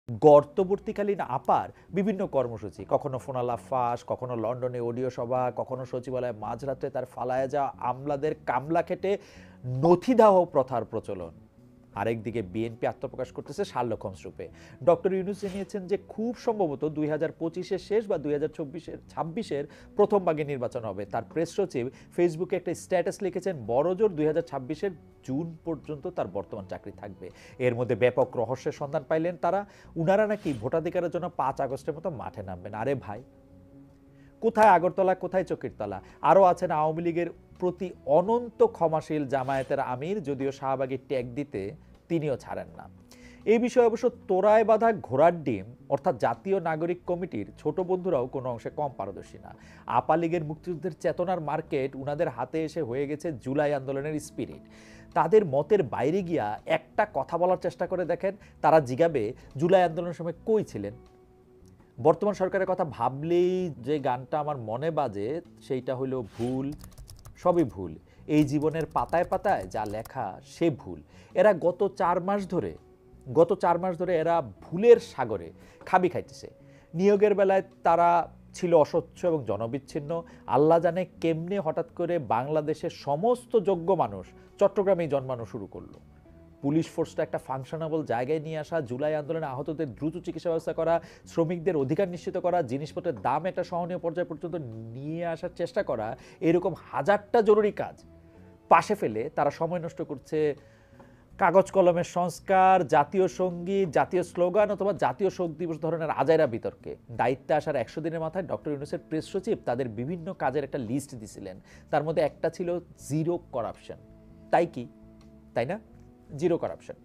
গর্তবর্তীকালীন আপার বিভিন্ন কর্মসূচি, কখনো ফোনালাপ ফাঁস, কখনো লন্ডনে অডিও সভা, কখনো সচিবালয়ে মাঝরাতে তার ফালায়া যাওয়া আমলাদের কামলা খেটে নথিদাহ প্রথার প্রচলন। আরেকদিকে বিএনপি আত্মপ্রকাশ করতেছে শার্লক হোমস রূপে। ডক্টর ইউনূস জানিয়েছেন যে খুব সম্ভবত 2025-এর শেষ বা 2026-এর প্রথম ভাগে নির্বাচন হবে। তার প্রেস সচিব ফেসবুকে একটা স্ট্যাটাস লিখেছেন, বড়জোর 2026-এর জুন পর্যন্ত তার বর্তমান চাকরি থাকবে। এর মধ্যে ব্যাপক রহস্যের সন্ধান পাইলেন তারা। উনারা নাকি ভোটাধিকারের জন্য 5 আগস্টের মতো মাঠে নামবেন। আরে ভাই, কোথায় আগরতলা, কোথায় চকির তলা? আরও আছেন আওয়ামী লীগের প্রতি অনন্ত ক্ষমাশীল জামায়াতের আমির, যদিও শাহবাগী ট্যাগ দিতে তিনিও ছাড়েন না। এই বিষয়ে অবশ্য তোরায় বাঁধা ঘোড়ার ডিম অর্থাৎ জাতীয় নাগরিক কমিটির ছোট বন্ধুরাও কোনো অংশে কম পারদর্শী না। আপা লীগের মুক্তিযুদ্ধের চেতনার মার্কেট উনাদের হাতে এসে হয়ে গেছে জুলাই আন্দোলনের স্পিরিট। তাদের মতের বাইরে গিয়া একটা কথা বলার চেষ্টা করে দেখেন, তারা জিগাবে জুলাই আন্দোলনের সময় কই ছিলেন? বর্তমান সরকারের কথা ভাবলেই যে গানটা আমার মনে বাজে সেইটা হলো ভুল, সবই ভুল, এই জীবনের পাতায় পাতায় যা লেখা সে ভুল। এরা গত 4 মাস ধরে এরা ভুলের সাগরে খাবি খাইতেছে। নিয়োগের বেলায় তারা ছিল অস্বচ্ছ এবং জনবিচ্ছিন্ন। আল্লাহ জানে কেমনে হঠাৎ করে বাংলাদেশের সমস্ত যোগ্য মানুষ চট্টগ্রামেই জন্মানো শুরু করলো। পুলিশ ফোর্সটা একটা ফাংশনেবল জায়গায় নিয়ে আসা, জুলাই আন্দোলনে আহতদের দ্রুত চিকিৎসা ব্যবস্থা করা, শ্রমিকদের অধিকার নিশ্চিত করা, জিনিসপত্রের দাম একটা সহনীয় পর্যায় পর্যন্ত নিয়ে আসার চেষ্টা করা, এরকম হাজারটা জরুরি কাজ পাশে ফেলে তারা সময় নষ্ট করছে কাগজ কলমের সংস্কার, জাতীয় সঙ্গীত, জাতীয় স্লোগান অথবা জাতীয় শোক দিবস ধরনের আজাইরা বিতর্কে। দায়িত্বে আসার 100 দিনের মাথায় ডক্টর ইউনূসের প্রেস সচিব তাদের বিভিন্ন কাজের একটা লিস্ট দিছিলেন। তার মধ্যে একটা ছিল জিরো করাপশন। তাই কি? তাই না? Zero corruption.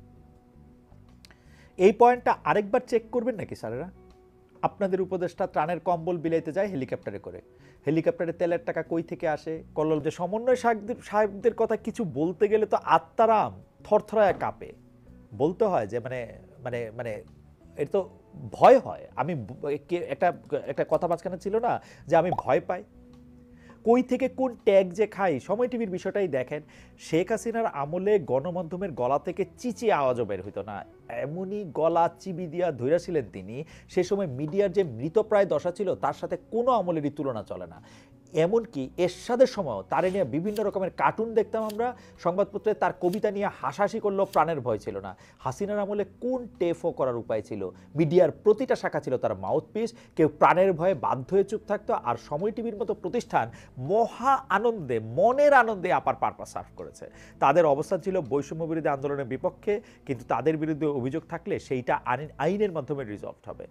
এই পয়েন্টটা আরেকবার চেক করবেন নাকি স্যারেরা? আপনাদের উপদেষ্টা ত্রাণের কম্বল বিলাইতে যায় হেলিকপ্টারে করে। হেলিকপ্টারে তেলের টাকা কই থেকে আসে? কল্লোল যে সমন্বয় সাহেবদের কথা কিছু বলতে গেলে তো আত্মারাম থরথরায় কাঁপে। বলতে হয় যে মানে মানে মানে এর তো ভয় হয়। আমি একটা একটা কথা মাঝখানে ছিল না যে আমি ভয় পাই। কই থেকে কোন ট্যাগ যে খাই? সময় টিভির বিষয়টাই দেখেন। শেখ হাসিনার আমলে গণমাধ্যমের গলা থেকে চিচিয়ে আওয়াজও বের হইতো না। এমনই গলা চিবি দিয়া ধইরাছিলেন তিনি, সে সময় মিডিয়ার যে মৃতপ্রায় দশা ছিল তার সাথে কোনো আমলেরই তুলনা চলে না। এমনকি এরশাদের সময়ও তারে নিয়ে বিভিন্ন রকমের কার্টুন দেখতাম আমরা, সংবাদপত্রে তার কবিতা নিয়ে হাসাহাসি করলেও প্রাণের ভয় ছিল না। হাসিনার আমলে কোন টেফও করার উপায় ছিল? মিডিয়ার প্রতিটা শাখা ছিল তার মাউথপিস। কেউ প্রাণের ভয়ে বাধ্য হয়ে চুপ থাকতো, আর সময় টিভির মতো প্রতিষ্ঠান মহা আনন্দে, মনের আনন্দে আপার পারপাস সার্ভ করেছে। তাদের অবস্থান ছিল বৈষম্য বিরোধী আন্দোলনের বিপক্ষে, কিন্তু তাদের বিরুদ্ধে অভিযোগ থাকলে সেইটা আইনের মাধ্যমে রিজলভ হবে।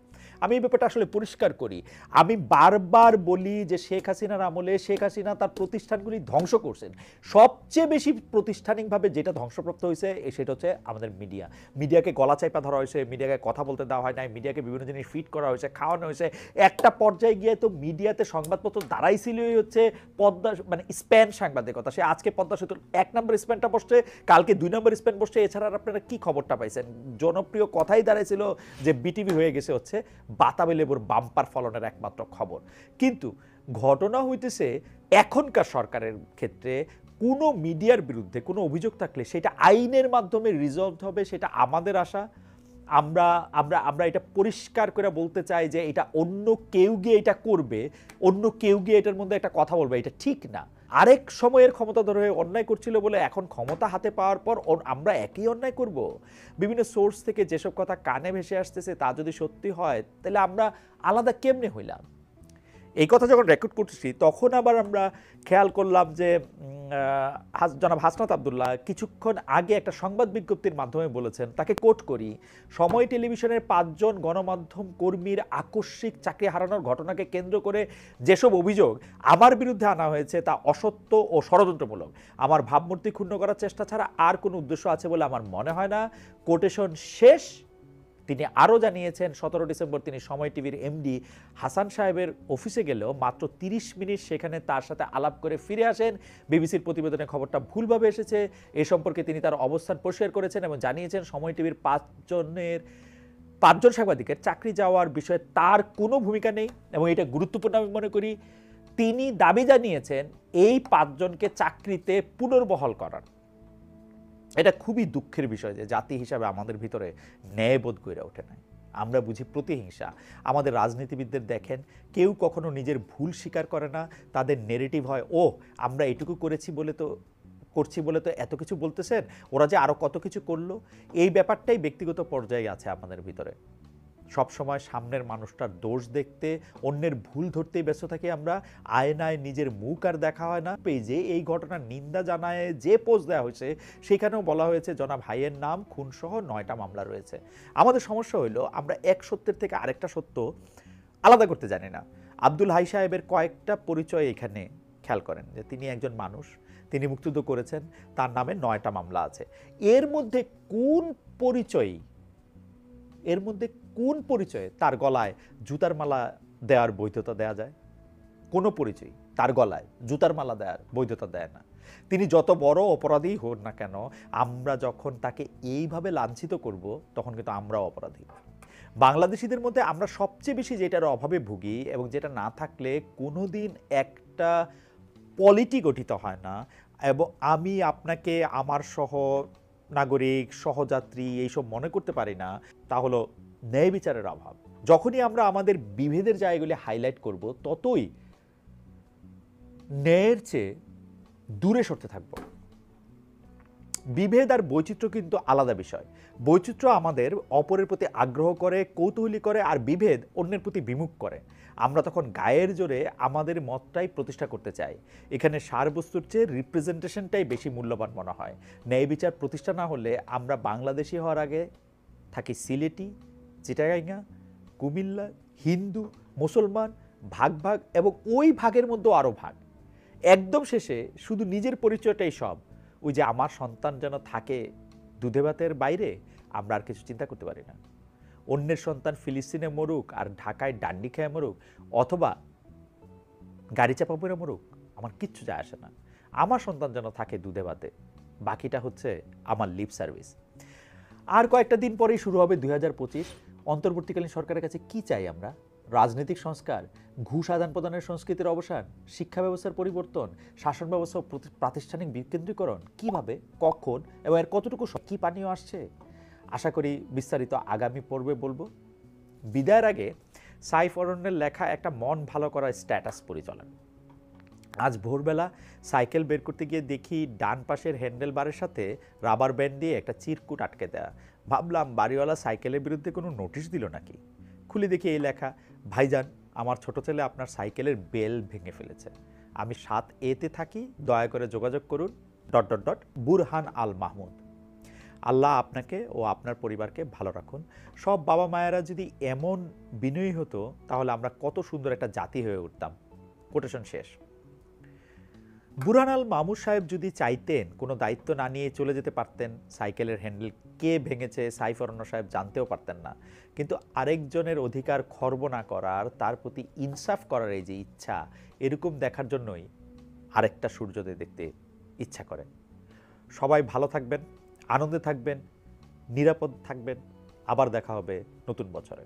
আমি এই ব্যাপারটা আসলে পরিষ্কার করি। আমি বারবার বলি যে শেখ হাসিনার আমলে শেখ হাসিনা তার প্রতিষ্ঠানগুলি ধ্বংস করছেন। সবচেয়ে বেশি প্রাতিষ্ঠানিকভাবে যেটা ধ্বংসপ্রাপ্ত হয়েছে সেটা হচ্ছে আমাদের মিডিয়া। মিডিয়াকে গলা চাইপা ধরা হয়েছে, মিডিয়াকে কথা বলতে দেওয়া হয় নাই, মিডিয়াকে বিভিন্ন জিনিস ফিট করা হয়েছে, খাওয়ানো হয়েছে। একটা পর্যায়ে গিয়ে তো মিডিয়াতে সংবাদপত্র দাঁড়াইছিলই হচ্ছে পদ্মা মানে স্প্যান সাংবাদিকতা। সে আজকে পদ্মা সেতুর 1 নম্বর স্প্যানটা বসছে, কালকে 2 নম্বর স্প্যান বসছে। এছাড়া আপনারা কি খবরটা পাইছেন? জনপ্রিয় কথাই দাঁড়াইছিল যে বিটিভি হয়ে গেছে হচ্ছে বাতাবি লেবুর বাম্পার ফলনের একমাত্র খবর। কিন্তু ঘটনা হইতেছে এখনকার সরকারের ক্ষেত্রে কোনো মিডিয়ার বিরুদ্ধে কোনো অভিযোগ থাকলে সেটা আইনের মাধ্যমে রিজলভ হবে, সেটা আমাদের আশা। আমরা আমরা আমরা এটা পরিষ্কার করে বলতে চাই যে এটা অন্য কেউ গিয়ে এটা করবে, অন্য কেউ গিয়ে এটার মধ্যে একটা কথা বলবে, এটা ঠিক না। আরেক সময়ের ক্ষমতাধর হয়ে অন্যায় করছিল বলে এখন ক্ষমতা হাতে পাওয়ার পর আমরা একই অন্যায় করব? বিভিন্ন সোর্স থেকে যেসব কথা কানে ভেসে আসতেছে তা যদি সত্যি হয় তাহলে আমরা আলাদা কেমনে হইলাম? এই কথা যখন রেকর্ড করতেছি তখন আবার আমরা খেয়াল করলাম যে জনাব হাসনাত আবদুল্লাহ কিছুক্ষণ আগে একটা সংবাদ বিজ্ঞপ্তির মাধ্যমে বলেছেন, তাকে কোট করি, সময় টেলিভিশনের 5 জন গণমাধ্যম কর্মীর আকস্মিক চাকরি হারানোর ঘটনাকে কেন্দ্র করে যেসব অভিযোগ আমার বিরুদ্ধে আনা হয়েছে তা অসত্য ও ষড়যন্ত্রমূলক। আমার ভাবমূর্তি ক্ষুণ্ণ করার চেষ্টা ছাড়া আর কোনো উদ্দেশ্য আছে বলে আমার মনে হয় না। কোটেশন শেষ। তিনি আরও জানিয়েছেন 17 ডিসেম্বর তিনি সময় টিভির এমডি হাসান সাহেবের অফিসে গেলেও মাত্র 30 মিনিট সেখানে তার সাথে আলাপ করে ফিরে আসেন। বিবিসির প্রতিবেদনে খবরটা ভুলভাবে এসেছে, এ সম্পর্কে তিনি তার অবস্থান পরিষ্কার করেছেন এবং জানিয়েছেন সময় টিভির 5 জন সাংবাদিকের চাকরি যাওয়ার বিষয়ে তার কোনো ভূমিকা নেই এবং এটা গুরুত্বপূর্ণ আমি মনে করি। তিনি দাবি জানিয়েছেন এই 5 জনকে চাকরিতে পুনর্বহাল করার। এটা খুবই দুঃখের বিষয় যে জাতি হিসাবে আমাদের ভিতরে ন্যায়বোধ গড়ে ওঠে না। আমরা বুঝি প্রতিহিংসা। আমাদের রাজনীতিবিদদের দেখেন, কেউ কখনো নিজের ভুল স্বীকার করে না। তাদের নেগেটিভ হয়, ও আমরা এটুকু করছি বলে তো এত কিছু বলতেছেন, ওরা যে আরো কত কিছু করলো। এই ব্যাপারটাই ব্যক্তিগত পর্যায়ে আছে আমাদের ভিতরে। সব সময় সামনের মানুষটার দোষ দেখতে, অন্যের ভুল ধরতেই ব্যস্ত থাকি আমরা। আয়নায় নিজের মুখ আর দেখা হয় না। পেজে এই ঘটনার নিন্দা জানায় যে পোস্ট দেওয়া হয়েছে, সেখানেও বলা হয়েছে জনাব হাইয়ের নাম খুনসহ 9টা মামলা রয়েছে। আমাদের সমস্যা হলো আমরা এক সত্যের থেকে আরেকটা সত্য আলাদা করতে জানি না। আব্দুল হাই সাহেবের কয়েকটা পরিচয় এখানে খেয়াল করেন, যে তিনি একজন মানুষ, তিনি মুক্তিযুদ্ধ করেছেন, তার নামে 9টা মামলা আছে। এর মধ্যে কোন পরিচয়ে তার গলায় জুতার মালা দেওয়ার বৈধতা দেয়া যায়? কোনো পরিচয় তার গলায় জুতার মালা দেওয়ার বৈধতা দেয় না। তিনি যত বড় অপরাধী হোক না কেন, আমরা যখন তাকে এইভাবে লাঞ্ছিত করব, তখন কিন্তু আমরাও অপরাধী। বাংলাদেশিদের মধ্যে আমরা সবচেয়ে বেশি যেটার অভাবে ভুগি, এবং যেটা না থাকলে কোনোদিন একটা পলিটি গঠিত হয় না, এবং আমি আপনাকে আমার সহ নাগরিক, সহযাত্রী এইসব মনে করতে পারি না, তা হলো ন্যায় বিচারের অভাব। যখনই আমরা আমাদের বিভেদের জায়গাগুলি হাইলাইট করব, ততই ন্যায়ের চেয়ে দূরে সরতে থাকব। বিভেদ আর বৈচিত্র্য কিন্তু আলাদা বিষয়। বৈচিত্র্য আমাদের অপরের প্রতি আগ্রহ করে, কৌতূহলী করে, আর বিভেদ অন্যের প্রতি বিমুখ করে। আমরা তখন গায়ের জোরে আমাদের মতটাই প্রতিষ্ঠা করতে চাই। এখানে সারবস্তুর চেয়ে রিপ্রেজেন্টেশনটাই বেশি মূল্যবান মনে হয়। ন্যায় বিচার প্রতিষ্ঠা না হলে আমরা বাংলাদেশি হওয়ার আগে থাকি সিলেটি, চিটাগাঙ্গা, কুমিল্লা, হিন্দু, মুসলমান, ভাগ ভাগ, এবং ওই ভাগের মধ্যেও আরও ভাগ। একদম শেষে শুধু নিজের পরিচয়টাই সব। ওই যে আমার সন্তান যেন থাকে দুধে ভাতের বাইরে, আমরা আর কিছু চিন্তা করতে পারি না। অন্যের সন্তান ফিলিস্তিনে মরুক আর ঢাকায় ডান্ডি খেয়ে মরুক, অথবা গাড়ি চাপা পড়ে মরুক, আমার কিচ্ছু যায় আসে না। আমার সন্তান যেন থাকে দুধে ভাতে, বাকিটা হচ্ছে আমার লিপ সার্ভিস। আর কয়েকটা দিন পরেই শুরু হবে 2025। অন্তর্বর্তীকালীন সরকারের কাছে কি চাই আমরা? রাজনৈতিক সংস্কার, ঘুষ আদান প্রদানের সংস্কৃতির অবসান, শিক্ষা ব্যবস্থার পরিবর্তন, শাসন ব্যবস্থা ও প্রাতিষ্ঠানিক বিকেন্দ্রীকরণ। কিভাবে, কখন এবং এর কতটুকু কি পানীয় আসছে? আশা করি বিস্তারিত আগামী পর্বে বলবো। বিদায়ের আগে সাইফ অরণ্যের লেখা একটা মন ভালো করার স্ট্যাটাস পরিচালন। আজ ভোরবেলা সাইকেল বের করতে গিয়ে দেখি ডান পাশের হ্যান্ডেল বারের সাথে রাবার ব্যান্ড দিয়ে একটা চিরকুট আটকে দেয়া। ভাবলাম বাড়িওয়ালা সাইকেলের বিরুদ্ধে কোনো নোটিশ দিল নাকি। খুলে দেখি এই লেখা, ভাইজান আমার ছোট ছেলে আপনার সাইকেলের বেল ভেঙে ফেলেছে। আমি 7A-তে থাকি, দয়া করে যোগাযোগ করুন ... বুরহান আল মাহমুদ। আল্লাহ আপনাকে ও আপনার পরিবারকে ভালো রাখুন। সব বাবা মায়েরা যদি এমন বিনয়ী হতো, তাহলে আমরা কত সুন্দর একটা জাতি হয়ে উঠতাম। কোটেশন শেষ। বুরহান আল মাহমুদ সাহেব যদি চাইতেন, কোনো দায়িত্ব না নিয়ে চলে যেতে পারতেন। সাইকেলের হ্যান্ডেল কে ভেঙেছে সাইফ অরণ্য সাহেব জানতেও পারতেন না। কিন্তু আরেকজনের অধিকার খর্ব না করার, তার প্রতি ইনসাফ করার এই যে ইচ্ছা, এরকম দেখার জন্যই আরেকটা সূর্যোদয় দেখতে ইচ্ছা করে। সবাই ভালো থাকবেন, আনন্দে থাকবেন, নিরাপদ থাকবেন। আবার দেখা হবে নতুন বছরে।